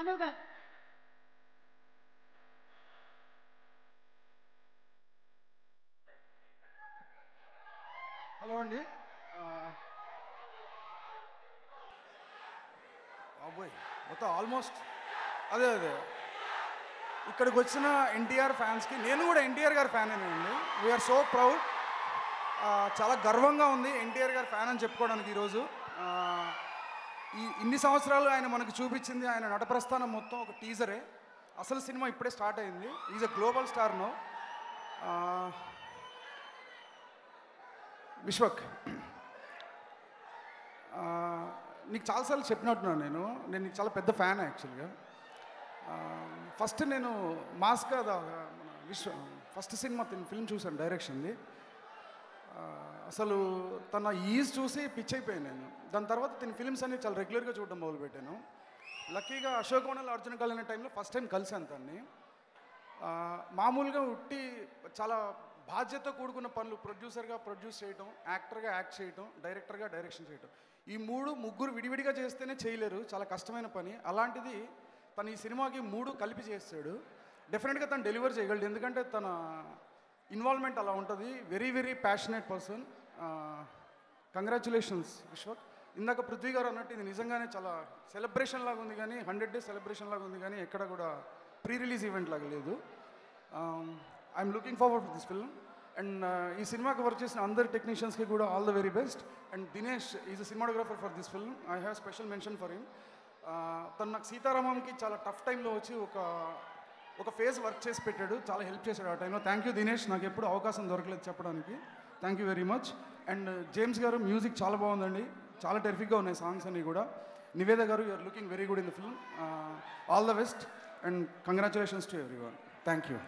అనుగా hello అండి. అబ్బాయి మొత్తం ఆల్మోస్ట్ అదే అదే ఇక్కడికి వచ్చిన ఎన్టీఆర్ ఫ్యాన్స్కి నేను కూడా ఎన్టీఆర్ గారి ఫ్యాన్ అండి. We're so proud. చాలా గర్వంగా ఉంది ఎన్టీఆర్ గారి ఫ్యాన్ అని చెప్పుకోవడానికి ఈరోజు. ఇన్ని సంవత్సరాలు ఆయన మనకు చూపించింది ఆయన నటప్రస్థానం మొత్తం ఒక టీజరే. అసలు సినిమా ఇప్పుడే స్టార్ట్ అయింది. Is a global star no. Vishwak, నీకు చాలాసార్లు చెప్పినట్టున్నాను నేను నీకు చాలా పెద్ద ఫ్యాన్ యాక్చువల్గా. ఫస్ట్ నేను మాస్గా ఫస్ట్ సినిమా ఫిల్మ్ చూశాను డైరెక్షన్ది. అసలు తన ఈజ్ చూసి పిచ్ అయిపోయాను నేను. దాని తర్వాత తన ఫిల్మ్స్ అన్ని చాలా రెగ్యులర్గా చూడడం మొదలుపెట్టాను. లక్కీగా అశోక్ వనల్ అర్జున్ కళ్యాణ్ టైంలో ఫస్ట్ టైం కలిశాను తన్ని. మామూలుగా ఉట్టి చాలా బాధ్యత కూడుకున్న పనులు, ప్రొడ్యూసర్గా ప్రొడ్యూస్ చేయటం, యాక్టర్గా యాక్ట్ చేయటం, డైరెక్టర్గా డైరెక్షన్ చేయటం, ఈ ముగ్గురు విడివిడిగా చేస్తేనే చేయలేరు, చాలా కష్టమైన పని. అలాంటిది తను ఈ సినిమాకి 3 కలిపి చేస్తాడు. డెఫినెట్గా తను డెలివర్ చేయగలడు, ఎందుకంటే తన ఇన్వాల్వ్మెంట్ అలా ఉంటుంది. Very very passionate person. Congratulations Vishwak. ఇందాక పృథ్వీ గారు అన్నట్టు ఇది నిజంగానే చాలా సెలబ్రేషన్ లాగా ఉంది, కానీ 100 days సెలబ్రేషన్ లాగా ఉంది, కానీ ఎక్కడ కూడా ప్రీ రిలీజ్ ఈవెంట్ లాగా లేదు. I'm looking forward for this film. And ఈ సినిమాకి వర్క్ చేసిన అందరి టెక్నీషియన్స్కి కూడా all the very best. And Dinesh is a cinematographer for this film. I have special mention for him. తను నాకు సీతారామంకి చాలా టఫ్ టైంలో వచ్చి ఒక ఫేజ్ వర్క్ చేసి పెట్టాడు, చాలా హెల్ప్ చేశాడు ఆ టైంలో. థ్యాంక్ యూ దినేష్, నాకు ఎప్పుడు అవకాశం దొరకలేదు చెప్పడానికి. Thank you very much. And James గారు, మ్యూజిక్ చాలా బాగుందండి, చాలా టెరిఫిక్గా ఉన్నాయి సాంగ్స్ అన్నీ కూడా. నివేద గారు, you're looking very good in the film. All the best and congratulations to everyone. Thank you.